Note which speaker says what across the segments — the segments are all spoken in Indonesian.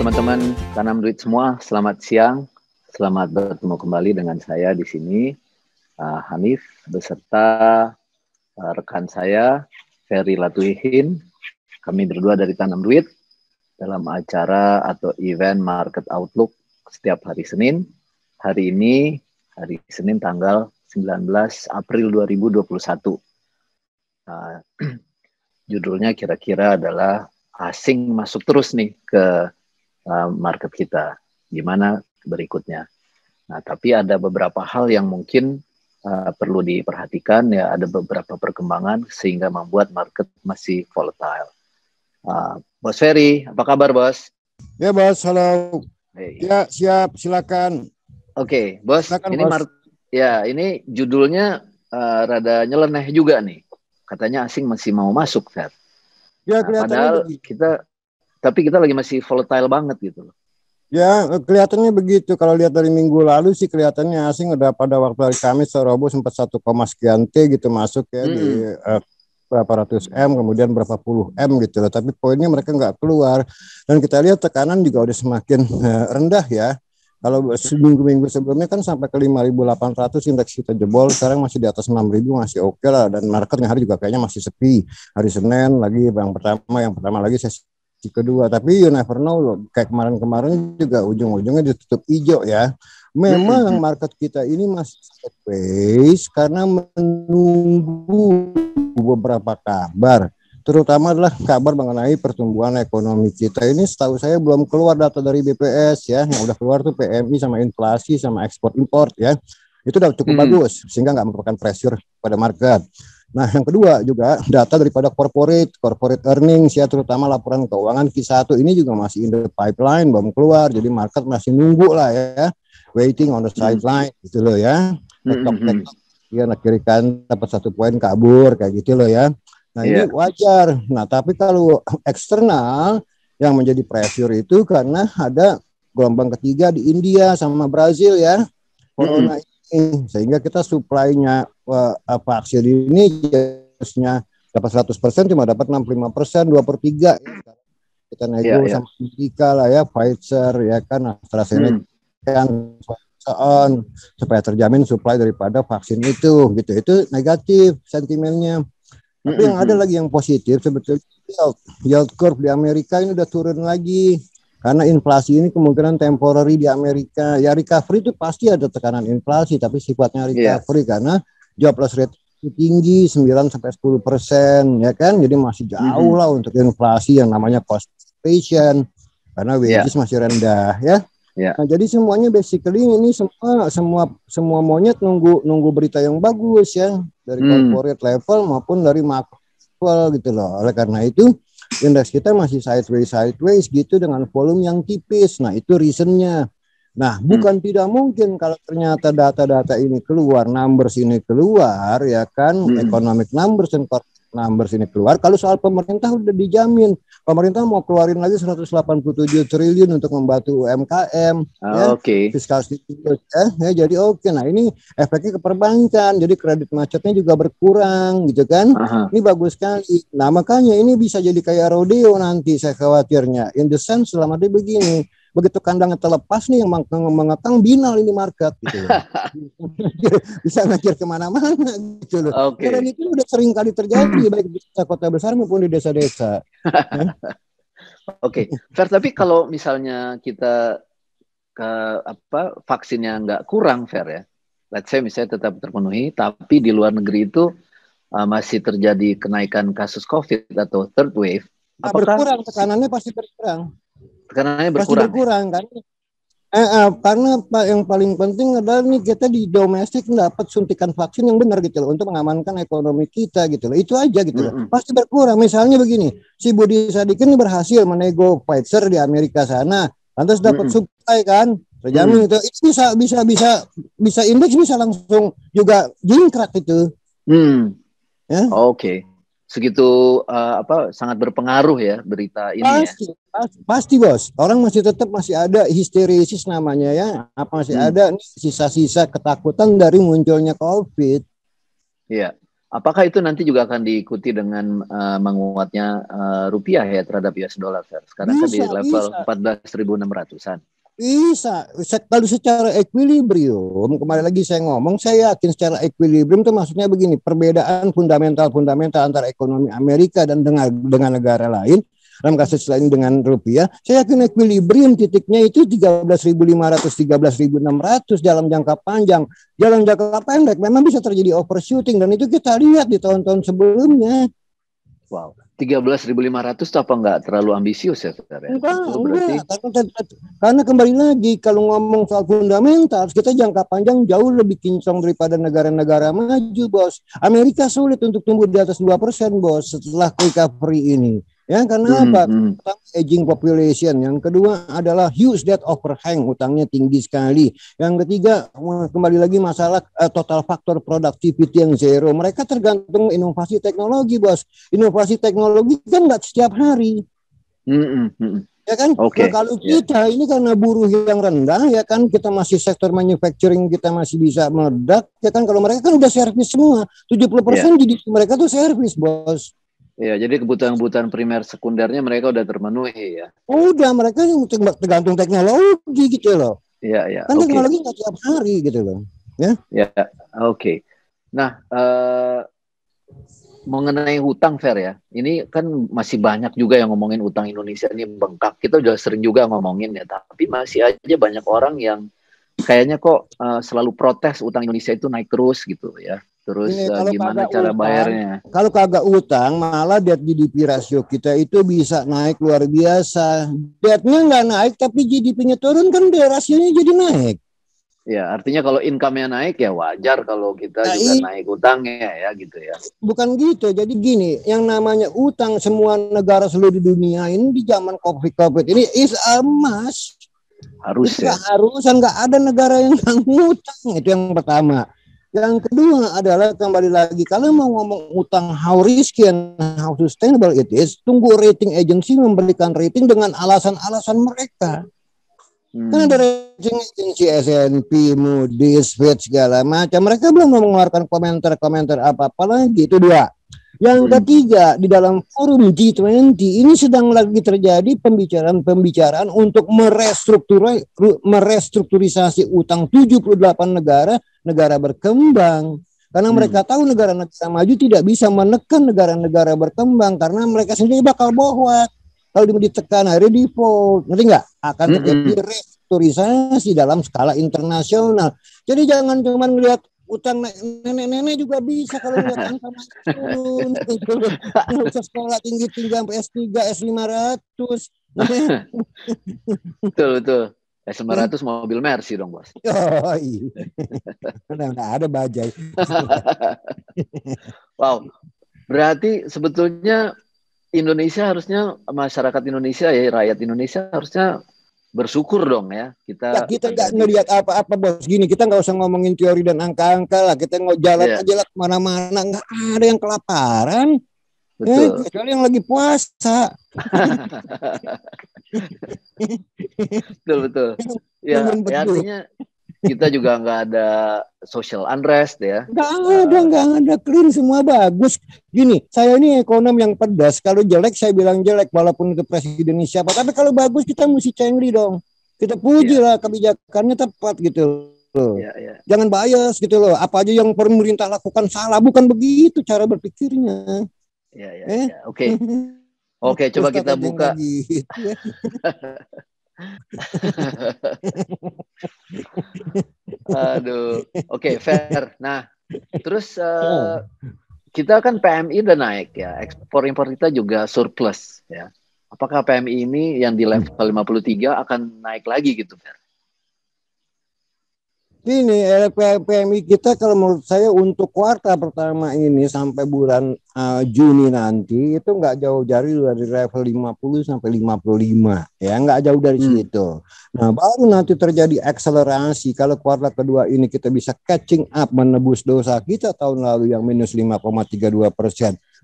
Speaker 1: teman-teman tanam duit semua, selamat siang. Selamat bertemu kembali dengan saya di sini, Hanif, beserta rekan saya, Ferry Latuihin. Kami berdua dari Tanam Duit dalam acara atau event Market Outlook setiap hari Senin. Hari ini, hari Senin tanggal 19 April 2021. Judulnya kira-kira adalah asing masuk terus nih ke market kita. Gimana berikutnya? Nah, tapi ada beberapa hal yang mungkin perlu diperhatikan ya. Ada beberapa perkembangan sehingga membuat market masih volatile. Bos Ferry, apa kabar Bos?
Speaker 2: Ya Bos, halo.
Speaker 1: Hey.
Speaker 2: Ya siap, silakan.
Speaker 1: Oke, Bos.
Speaker 2: Silakan,
Speaker 1: ini
Speaker 2: Bos.
Speaker 1: Ini judulnya rada nyeleneh juga nih. Katanya asing masih mau masuk, Fer.
Speaker 2: Ya,
Speaker 1: Padahal
Speaker 2: begitu.
Speaker 1: kita lagi masih volatile banget gitu loh.
Speaker 2: Ya, kelihatannya begitu. Kalau lihat dari minggu lalu sih kelihatannya asing udah pada waktu hari Kamis Robo sempat 1, sekian T gitu masuk ya di berapa ratus M, kemudian berapa puluh M gitu loh. Tapi poinnya mereka nggak keluar. Dan kita lihat tekanan juga udah semakin rendah ya. Kalau seminggu-minggu sebelumnya kan sampai ke 5.800 indeks kita jebol, sekarang masih di atas 6.000, masih oke lah. Dan marketnya hari juga kayaknya masih sepi. Hari Senin lagi yang pertama lagi sesi kedua. Tapi you never know loh, kayak kemarin-kemarin juga ujung-ujungnya ditutup hijau ya. Memang market kita ini masih sideways karena menunggu beberapa kabar, terutama adalah kabar mengenai pertumbuhan ekonomi kita. Ini setahu saya belum keluar data dari BPS ya, yang udah keluar tuh PMI sama inflasi sama ekspor import ya, itu udah cukup bagus sehingga nggak merupakan pressure pada market. Nah, yang kedua juga data daripada corporate earnings ya, terutama laporan keuangan Q1 ini juga masih in the pipeline, belum keluar, jadi market masih nunggu lah ya, waiting on the sideline gitu loh ya. Tek-tok ya, kiri kan dapat 1 poin kabur kayak gitu loh ya. Nah, ini wajar. Nah, tapi kalau eksternal yang menjadi pressure itu karena ada gelombang ketiga di India sama Brazil ya, corona ini, sehingga kita supply-nya vaksin ini harusnya dapat 100%, cuma dapat 65%, 2/3 ya. Kita nego sama Amerika lah ya, Pfizer ya kan, AstraZeneca yang supaya terjamin supply daripada vaksin itu gitu. Itu negatif sentimennya. Tapi yang ada lagi yang positif sebetulnya, yield curve di Amerika ini udah turun lagi karena inflasi ini kemungkinan temporary di Amerika. Ya, recovery itu pasti ada tekanan inflasi, tapi sifatnya recovery karena jobless rate tinggi 9-10% ya kan, jadi masih jauh lah untuk inflasi yang namanya cost inflation karena wages masih rendah ya. Nah, jadi semuanya basically ini semua monyet nunggu berita yang bagus ya dari corporate level maupun dari macro level gitu loh. Oleh karena itu indeks kita masih sideways gitu dengan volume yang tipis. Nah, itu reasonnya. Nah, bukan tidak mungkin kalau ternyata data-data ini keluar, numbers ini keluar ya kan, economic numbers dan corporate numbers ini keluar. Kalau soal pemerintah udah dijamin, pemerintah mau keluarin lagi 187 triliun untuk membantu UMKM, fiskal stimulus ya, jadi oke. Nah, ini efeknya ke perbankan, jadi kredit macetnya juga berkurang gitu kan. Ini bagus sekali. Nah, makanya ini bisa jadi kayak rodeo nanti saya khawatirnya. In the sense selama dia begini, begitu kandangnya terlepas nih yang mengekang binal ini market gitu loh. Bisa ngajir kemana-mana gitu loh. Dan itu udah sering kali terjadi baik di kota besar maupun di desa-desa.
Speaker 1: Fer, tapi kalau misalnya kita vaksinnya nggak kurang, Fer ya, let's say misalnya tetap terpenuhi, tapi di luar negeri itu masih terjadi kenaikan kasus COVID atau third wave,
Speaker 2: berkurang, tekanannya pasti berkurang.
Speaker 1: Tekanannya berkurang.
Speaker 2: Pasti berkurang kan? Karena yang paling penting adalah nih kita di domestik dapat suntikan vaksin yang benar gitu loh untuk mengamankan ekonomi kita gitu loh. Itu aja gitu loh. Pasti berkurang. Misalnya begini, si Budi Sadikin berhasil menego Pfizer di Amerika sana, lantas dapat supply kan, terjamin itu bisa indeks bisa langsung juga jingkrak itu.
Speaker 1: Ya? Segitu sangat berpengaruh ya berita ini.
Speaker 2: Pasti bos, orang masih ada histeresis namanya ya, masih ada sisa-sisa ketakutan dari munculnya COVID.
Speaker 1: Iya, Apakah itu nanti juga akan diikuti dengan menguatnya rupiah ya terhadap US dollar, Fer? Sekarang kan di level 14.600-an.
Speaker 2: Bisa, kalau secara equilibrium, kembali lagi saya ngomong, saya yakin secara equilibrium itu maksudnya begini, perbedaan fundamental antara ekonomi Amerika dan dengan negara lain, dalam kasus lain dengan rupiah, saya yakin equilibrium titiknya itu 13.500, 13.600 dalam jangka panjang. Dalam jangka pendek memang bisa terjadi overshooting, dan itu kita lihat di tahun-tahun sebelumnya.
Speaker 1: Wow. 13.500 itu apa enggak terlalu ambisius ya, Fer?
Speaker 2: Enggak. Karena kembali lagi kalau ngomong soal fundamental, kita jangka panjang jauh lebih kinclong daripada negara-negara maju, Bos. Amerika sulit untuk tumbuh di atas 2%, Bos, setelah recovery ini. Ya, karena apa? Aging population. Yang kedua adalah huge debt overhang, utangnya tinggi sekali. Yang ketiga, kembali lagi masalah total factor productivity yang zero. Mereka tergantung inovasi teknologi, Bos. Inovasi teknologi kan nggak setiap hari. Ya kan?
Speaker 1: Okay.
Speaker 2: Nah, kalau kita ini karena buruh yang rendah, ya kan, kita masih sektor manufacturing, kita masih bisa meledak, ya kan, kalau mereka kan udah servis semua. 70% jadi mereka tuh servis, Bos.
Speaker 1: Ya, jadi kebutuhan-kebutuhan primer sekundernya mereka udah terpenuhi ya.
Speaker 2: Udah, mereka yang tergantung teknologi gitu loh.
Speaker 1: Iya.
Speaker 2: Kan teknologi nggak tiap hari gitu loh. Ya,
Speaker 1: oke. Nah, mengenai hutang, Fer ya, ini kan masih banyak juga yang ngomongin utang Indonesia ini bengkak. Kita udah sering juga ngomongin ya, tapi masih aja banyak orang yang kayaknya kok selalu protes utang Indonesia itu naik terus gitu ya. Terus gimana cara bayarnya?
Speaker 2: Kalau kagak utang, malah debt GDP rasio kita itu bisa naik luar biasa. Debt-nya nggak naik, tapi GDP-nya turun, kan rasionya jadi naik.
Speaker 1: Ya, artinya kalau income-nya naik ya wajar kalau kita juga naik utangnya ya gitu ya.
Speaker 2: Bukan gitu. Jadi gini, yang namanya utang semua negara seluruh dunia ini di zaman COVID ini is a must.
Speaker 1: Harus
Speaker 2: ya. Harusan, nggak ada negara yang nggak ngutang. Itu yang pertama. Yang kedua adalah kembali lagi, kalau mau ngomong utang how risky and how sustainable it is, tunggu rating agency memberikan rating dengan alasan-alasan mereka. Kan ada rating agency S&P, Moody's, Fitch segala macam. Mereka belum mengeluarkan komentar-komentar apa-apa lagi. Itu dua. Yang ketiga, di dalam forum G20 ini sedang lagi terjadi pembicaraan untuk merestrukturisasi utang 78 negara berkembang. Karena mereka tahu negara-negara maju tidak bisa menekan negara-negara berkembang karena mereka sendiri bakal bohwat. Kalau ditekan akhirnya default, ngerti nggak? Akan terjadi restrukturisasi dalam skala internasional. Jadi jangan cuma melihat utang nenek-nenek juga bisa kalau lihat angka turun. Nggak usah sekolah tinggi-tinggi sampai S3, S500.
Speaker 1: Betul. S500 mobil Mercy dong, Bos.
Speaker 2: Oh iya. Nah, ada bajai.
Speaker 1: Wow. Berarti sebetulnya masyarakat Indonesia ya, rakyat Indonesia harusnya bersyukur dong ya. Kita
Speaker 2: nggak ngelihat apa-apa, Bos. Gini, kita nggak usah ngomongin teori dan angka-angka lah. Kita jalan aja lah kemana-mana. Nggak ada yang kelaparan.
Speaker 1: Betul.
Speaker 2: Kecuali yang lagi puasa.
Speaker 1: Betul. Ya, artinya kita juga nggak ada social unrest ya.
Speaker 2: Nggak ada, clean, semua bagus. Gini, saya ini ekonom yang pedas. Kalau jelek saya bilang jelek, walaupun itu presiden siapa. Tapi kalau bagus kita mesti cengli dong. Kita puji lah kebijakannya tepat gitu loh. Jangan bias gitu loh. Apa aja yang pemerintah lakukan salah, bukan begitu cara berpikirnya.
Speaker 1: Oke, coba kita buka. Aduh. Oke, fair. Nah, terus kita kan PMI udah naik ya. Ekspor impor kita juga surplus ya. Apakah PMI ini yang di level 53 akan naik lagi gitu, Fer?
Speaker 2: Ini PMI kita kalau menurut saya untuk kuartal pertama ini sampai bulan Juni nanti itu nggak jauh dari level 50 sampai 55 ya, nggak jauh dari situ. Nah, baru nanti terjadi akselerasi kalau kuartal kedua ini kita bisa catching up menebus dosa kita tahun lalu yang minus 5,32%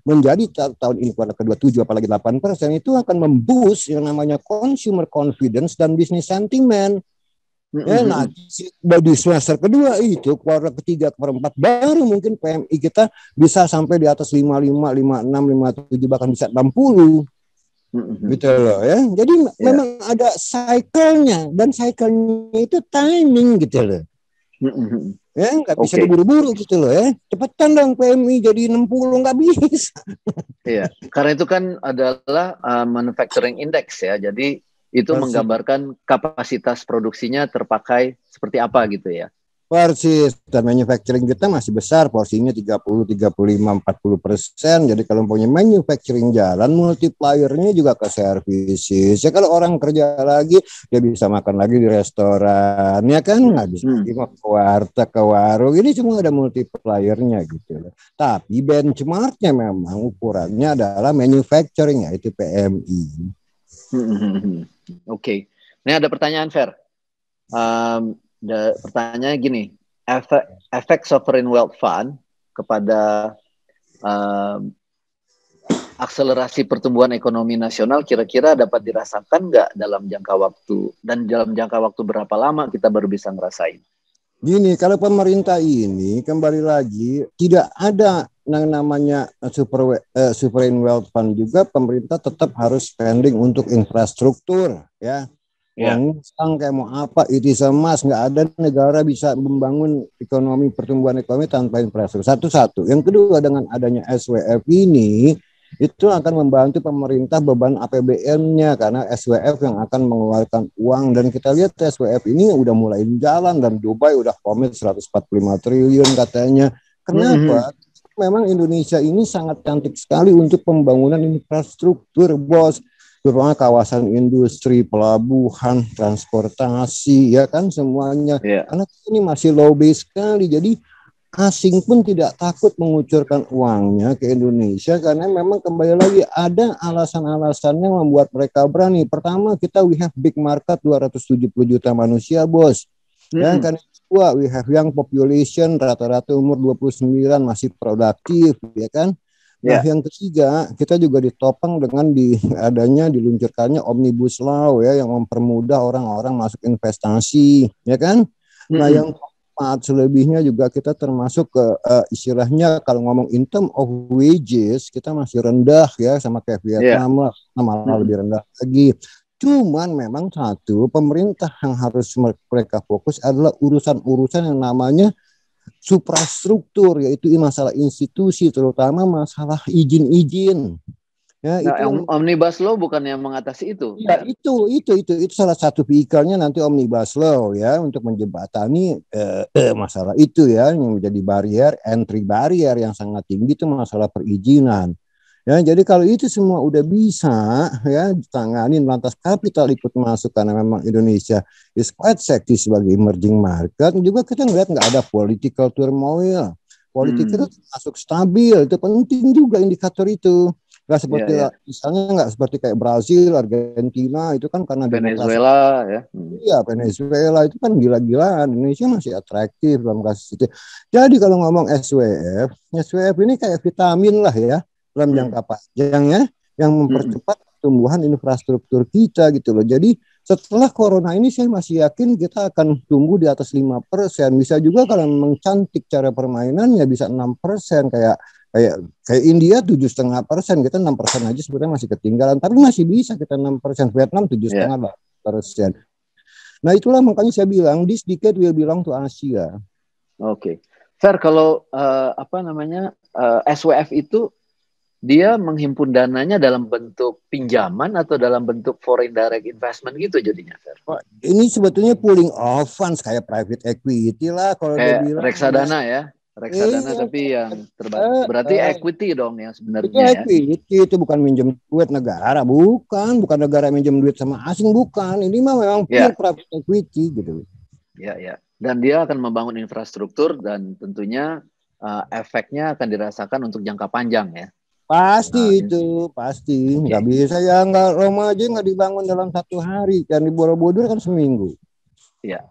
Speaker 2: menjadi tahun ini kuartal kedua 7 apalagi 8%, itu akan memboost yang namanya consumer confidence dan business sentiment. Ya, nah di semester kedua itu kuartal ketiga, keempat baru mungkin PMI kita bisa sampai di atas 55, 56, 57 bahkan bisa 60 gitu loh ya. Jadi memang ada cycle-nya dan cycle-nya itu timing gitu loh. Ya nggak bisa diburu-buru gitu loh ya. Cepetan dong PMI jadi 60 nggak bisa.
Speaker 1: Iya, karena itu kan adalah manufacturing index ya. Jadi itu menggambarkan kapasitas produksinya terpakai seperti apa gitu ya.
Speaker 2: Persis, dan manufacturing kita masih besar, porsinya 30, 35, 40%. Jadi kalau punya manufacturing jalan, multipliernya juga ke services. Ya kalau orang kerja lagi, dia bisa makan lagi di restoran, ya kan? Nggak bisa ke warteg, ke warung. Ini semua ada multipliernya gitu. Tapi benchmarknya memang ukurannya adalah manufacturing, yaitu PMI.
Speaker 1: Oke. Ini ada pertanyaan, Fer. Pertanyaannya gini, efek sovereign wealth fund kepada akselerasi pertumbuhan ekonomi nasional kira-kira dapat dirasakan nggak dalam jangka waktu, dan dalam jangka waktu berapa lama kita baru bisa ngerasain?
Speaker 2: Gini, kalau pemerintah ini kembali lagi tidak ada yang namanya sovereign wealth fund, juga pemerintah tetap harus spending untuk infrastruktur ya. Uang kayak mau apa itu emas, nggak ada negara bisa membangun pertumbuhan ekonomi tanpa infrastruktur. Satu-satu. Yang kedua, dengan adanya SWF ini itu akan membantu pemerintah beban APBN-nya karena SWF yang akan mengeluarkan uang, dan kita lihat SWF ini udah mulai jalan dan Dubai udah komit 145 triliun katanya. Kenapa? Memang Indonesia ini sangat cantik sekali untuk pembangunan infrastruktur, bos. Terutama kawasan industri, pelabuhan, transportasi, ya kan semuanya. Karena ini masih low base sekali, jadi asing pun tidak takut mengucurkan uangnya ke Indonesia karena memang kembali lagi ada alasan-alasannya membuat mereka berani. Pertama, we have big market, 270 juta manusia, bos. Dan kan kedua, we have young population, rata-rata umur 29 masih produktif, ya kan? Nah, yang ketiga, kita juga ditopang dengan diluncurkannya Omnibus Law ya, yang mempermudah orang-orang masuk investasi, ya kan? Nah, yang keempat, selebihnya juga kita termasuk ke istilahnya kalau ngomong in term of wages, kita masih rendah ya, sama kayak Vietnam lah, malah lebih rendah lagi. Cuman memang satu, pemerintah yang harus mereka fokus adalah urusan-urusan yang namanya suprastruktur, yaitu masalah institusi, terutama masalah izin-izin. Ya,
Speaker 1: nah, itu Omnibus Law bukan yang mengatasi itu.
Speaker 2: Ya, itu salah satu vehikelnya nanti Omnibus Law ya, untuk menjembatani masalah itu ya, yang menjadi entry barrier yang sangat tinggi itu masalah perizinan. Ya, jadi kalau itu semua udah bisa ya ditangani, lantas kapital ikut masuk karena memang Indonesia is quite sexy sebagai emerging market. Juga kita ngeliat nggak ada political turmoil, politik itu masuk stabil, itu penting juga indikator itu. Nggak seperti misalnya nggak seperti kayak Brazil, Argentina itu kan karena
Speaker 1: Venezuela ya.
Speaker 2: Iya, Venezuela itu kan gila-gilaan. Indonesia masih atraktif dalam kasus itu. Jadi kalau ngomong SWF ini kayak vitamin lah ya dalam jangka panjang ya, yang mempercepat pertumbuhan infrastruktur kita gitu loh. Jadi setelah corona ini saya masih yakin kita akan tumbuh di atas 5%. Bisa juga kalau memang cantik cara permainannya bisa 6%, kayak India 7,5%, kita 6% aja sebenarnya masih ketinggalan, tapi masih bisa kita 6%. Vietnam 7,5%. Nah itulah makanya saya bilang this decade will belong to Asia.
Speaker 1: Oke. Fer, kalau SWF itu dia menghimpun dananya dalam bentuk pinjaman atau dalam bentuk foreign direct investment gitu jadinya, Fer?
Speaker 2: Ini sebetulnya pooling of funds kayak private equity lah kalau dia bilang.
Speaker 1: Reksadana ya. Reksadana tapi yang terbatas. Berarti equity dong yang sebenarnya
Speaker 2: equity, itu bukan minjem duit negara, bukan negara minjem duit sama asing, bukan. Ini mah memang pure private equity gitu.
Speaker 1: Ya. Dan dia akan membangun infrastruktur dan tentunya efeknya akan dirasakan untuk jangka panjang ya.
Speaker 2: Pasti pasti. Nggak bisa ya, nggak Roma aja nggak dibangun dalam 1 hari, dan di Borobudur kan seminggu.
Speaker 1: Iya.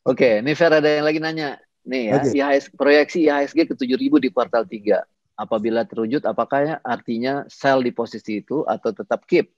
Speaker 1: Oke, ini Fer ada yang lagi nanya. Nih ya, proyeksi IHSG ke 7.000 di kuartal 3. Apabila terwujud, apakah artinya sell di posisi itu atau tetap keep?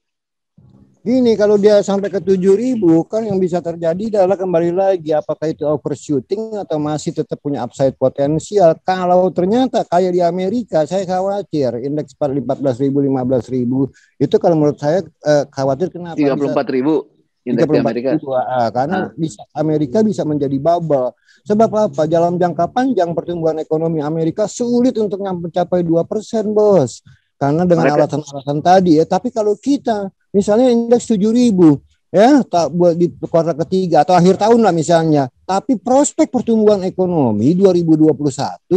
Speaker 2: Gini, kalau dia sampai ke 7.000 kan yang bisa terjadi adalah kembali lagi apakah itu overshooting atau masih tetap punya upside potensial. Kalau ternyata kayak di Amerika, saya khawatir indeks 14.000, 15.000 itu kalau menurut saya khawatir kenapa bisa
Speaker 1: 34.000 indeks di Amerika.
Speaker 2: 34.000 karena bisa Amerika bisa menjadi bubble. Sebab apa? Dalam jangka panjang pertumbuhan ekonomi Amerika sulit untuk mencapai 2%, Bos. Karena dengan alasan-alasan tadi ya. Tapi kalau kita misalnya indeks 7.000 ya tak buat di kuartal ketiga atau akhir tahun lah misalnya, tapi prospek pertumbuhan ekonomi 2022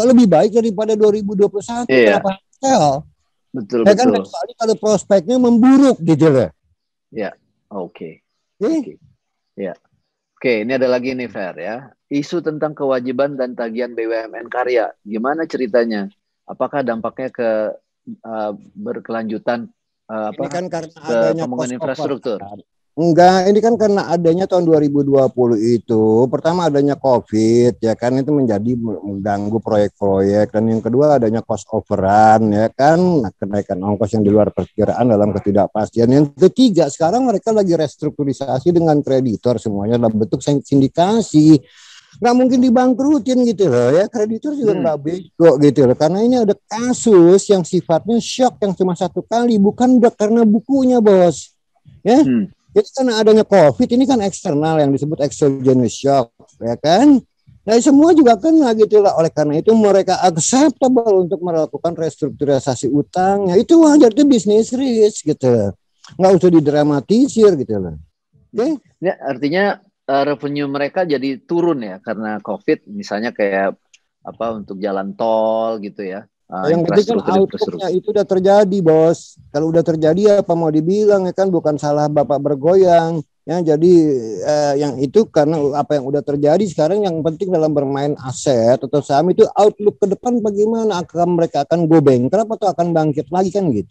Speaker 2: lebih baik daripada 2021.
Speaker 1: Iya.
Speaker 2: Kenapa?
Speaker 1: Betul,
Speaker 2: ya kan kecuali kalau prospeknya memburuk gitu loh.
Speaker 1: Ya, oke. Ya. Oke, ini ada lagi nih Fer ya. Isu tentang kewajiban dan tagihan BUMN karya. Gimana ceritanya? Apakah dampaknya ke berkelanjutan
Speaker 2: ini kan karena
Speaker 1: ke
Speaker 2: adanya
Speaker 1: pembangunan infrastruktur?
Speaker 2: Enggak, ini kan karena adanya tahun 2020 itu, pertama adanya COVID, ya kan, itu menjadi mengganggu proyek-proyek, dan yang kedua adanya cost overrun, ya kan, kenaikan ongkos yang di luar perkiraan dalam ketidakpastian. Yang ketiga, sekarang mereka lagi restrukturisasi dengan kreditor, semuanya dalam bentuk sindikasi. Nggak mungkin dibangkrutin gitu loh ya, kreditur juga nggak bego gitu loh, karena ini ada kasus yang sifatnya shock yang cuma satu kali, bukan karena bukunya, Bos, ya. Jadi karena adanya COVID ini kan eksternal yang disebut exogenous shock, ya kan. Nah semua juga kena gitu lah, oleh karena itu mereka acceptable untuk melakukan restrukturisasi utangnya, itu wajar, itu bisnis risk gitu, nggak usah didramatisir gitu loh.
Speaker 1: Oke? Ya, artinya revenue mereka jadi turun ya karena COVID, misalnya kayak apa untuk jalan tol gitu ya.
Speaker 2: Yang penting kan outputnya itu udah terjadi, Bos. Kalau udah terjadi apa mau dibilang ya kan, bukan salah Bapak bergoyang. Ya, jadi yang itu karena apa yang udah terjadi sekarang, yang penting dalam bermain aset atau saham itu outlook ke depan bagaimana, mereka akan go bankrupt atau akan bangkit lagi kan gitu.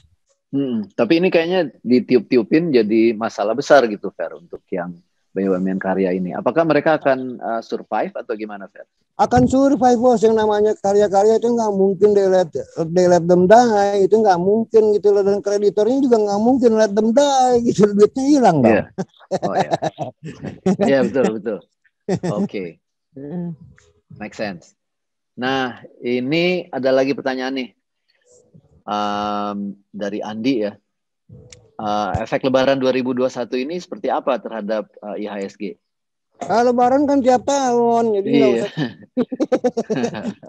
Speaker 1: Tapi ini kayaknya ditiup-tiupin jadi masalah besar gitu Fer untuk yang BUMN karya ini. Apakah mereka akan survive atau gimana Fer?
Speaker 2: Akan survive, Bos. Yang namanya karya-karya itu nggak mungkin they let them die, itu nggak mungkin gitu loh, dan kreditornya juga nggak mungkin let them die gitu, duitnya hilang dong.
Speaker 1: Yeah. Oh ya. Iya betul. Oke. Make sense. Nah ini ada lagi pertanyaan nih dari Andi ya. Efek Lebaran 2021 ini seperti apa terhadap IHSG?
Speaker 2: Lebaran kan tiap tahun, jadi nggak usah.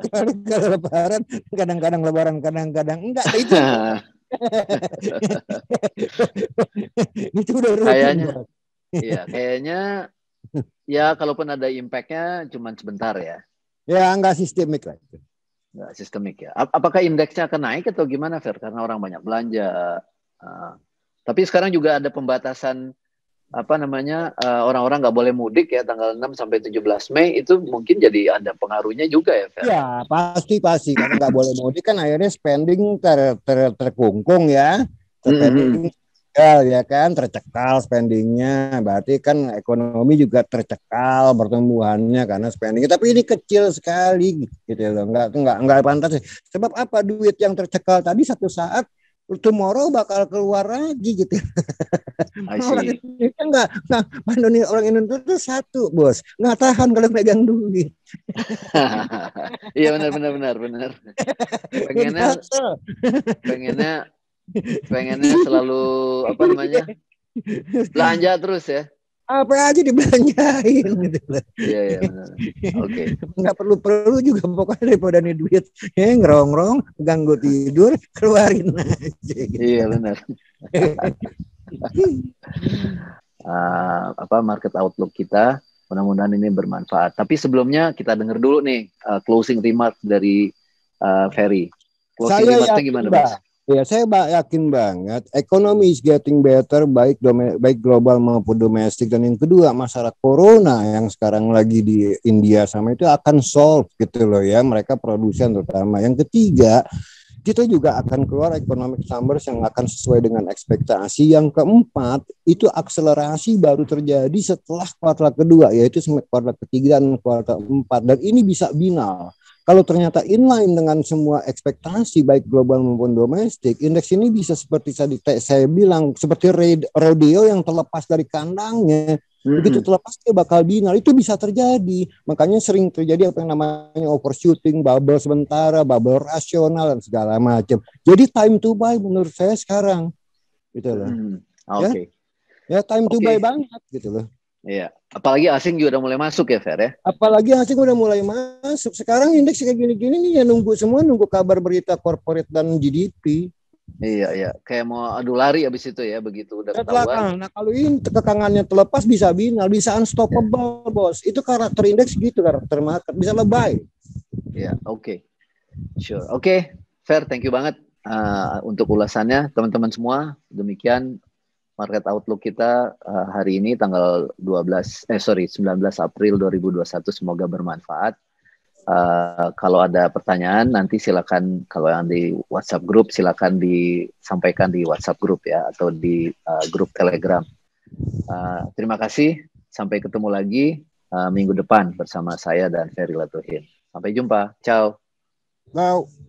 Speaker 2: Kalau Lebaran, kadang-kadang Lebaran, kadang-kadang enggak. Itu itu udah rutin.
Speaker 1: Kayaknya ya kalaupun ada impact-nya cuma sebentar ya.
Speaker 2: Ya nggak sistemik lah.
Speaker 1: Nggak sistemik ya. Apakah indeksnya akan naik atau gimana Fer? Karena orang banyak belanja. Tapi sekarang juga ada pembatasan orang-orang nggak boleh mudik ya tanggal 6 sampai 17 Mei, itu mungkin jadi ada pengaruhnya juga ya Fer?
Speaker 2: Ya pasti karena nggak boleh mudik kan akhirnya spending terkungkung ya, spending ya kan, tercekal spendingnya, berarti kan ekonomi juga tercekal pertumbuhannya karena spending. Tapi ini kecil sekali gitu loh, nggak pantas. Sebab apa? Duit yang tercekal tadi satu saat tomorrow bakal keluar lagi gitu. Orang Indonesia orang Indonesia itu satu, Bos, nggak tahan kalau pegang duit.
Speaker 1: Iya benar. Pengennya selalu belanja terus ya.
Speaker 2: Apa aja dibelanjain gitu.
Speaker 1: Iya benar. Oke.
Speaker 2: Nggak perlu juga pokoknya daripada nih duit ngerongrong ganggu tidur, keluarin aja gitu.
Speaker 1: Iya benar. Market outlook kita mudah-mudahan ini bermanfaat. Tapi sebelumnya kita dengar dulu nih closing remark dari Ferry. Closing remarknya gimana, Mas?
Speaker 2: Ya, saya yakin banget ekonomi is getting better, baik global maupun domestik. Dan yang kedua, masalah corona yang sekarang lagi di India sama itu akan solve gitu loh ya, mereka produsen terutama. Yang ketiga, kita juga akan keluar economic numbers yang akan sesuai dengan ekspektasi. Yang keempat, itu akselerasi baru terjadi setelah kuartal kedua, yaitu kuartal ketiga dan kuartal 4. Dan ini bisa binal. Kalau ternyata inline dengan semua ekspektasi baik global maupun domestik, indeks ini bisa seperti tadi saya bilang seperti rodeo yang terlepas dari kandangnya. Begitu terlepas dia bakal binal, itu bisa terjadi. Makanya sering terjadi apa yang namanya overshooting, bubble sementara, bubble rasional dan segala macam. Jadi time to buy menurut saya sekarang gitu loh.
Speaker 1: Oke.
Speaker 2: Ya time to buy banget gitu loh.
Speaker 1: Iya, apalagi asing juga udah mulai masuk ya, Fer ya.
Speaker 2: Apalagi asing udah mulai masuk. Sekarang indeks kayak gini-gini nih ya nunggu kabar berita corporate dan GDP.
Speaker 1: Iya. Kayak mau adu lari abis itu ya, begitu udah ketahuan.
Speaker 2: Nah, kalau ini kekangannya terlepas bisa binal, bisa unstoppable, Bos. Itu karakter indeks gitu, karakter market. Bisa lebay.
Speaker 1: Iya, oke. Sure. Oke, Fer, thank you banget untuk ulasannya. Teman-teman semua, demikian market outlook kita hari ini tanggal 19 April 2021. Semoga bermanfaat. Kalau ada pertanyaan nanti silakan, kalau yang di WhatsApp grup silakan disampaikan di WhatsApp grup ya, atau di grup Telegram. Terima kasih, sampai ketemu lagi minggu depan bersama saya dan Ferry Latuhin. Sampai jumpa, ciao.
Speaker 2: Ciao.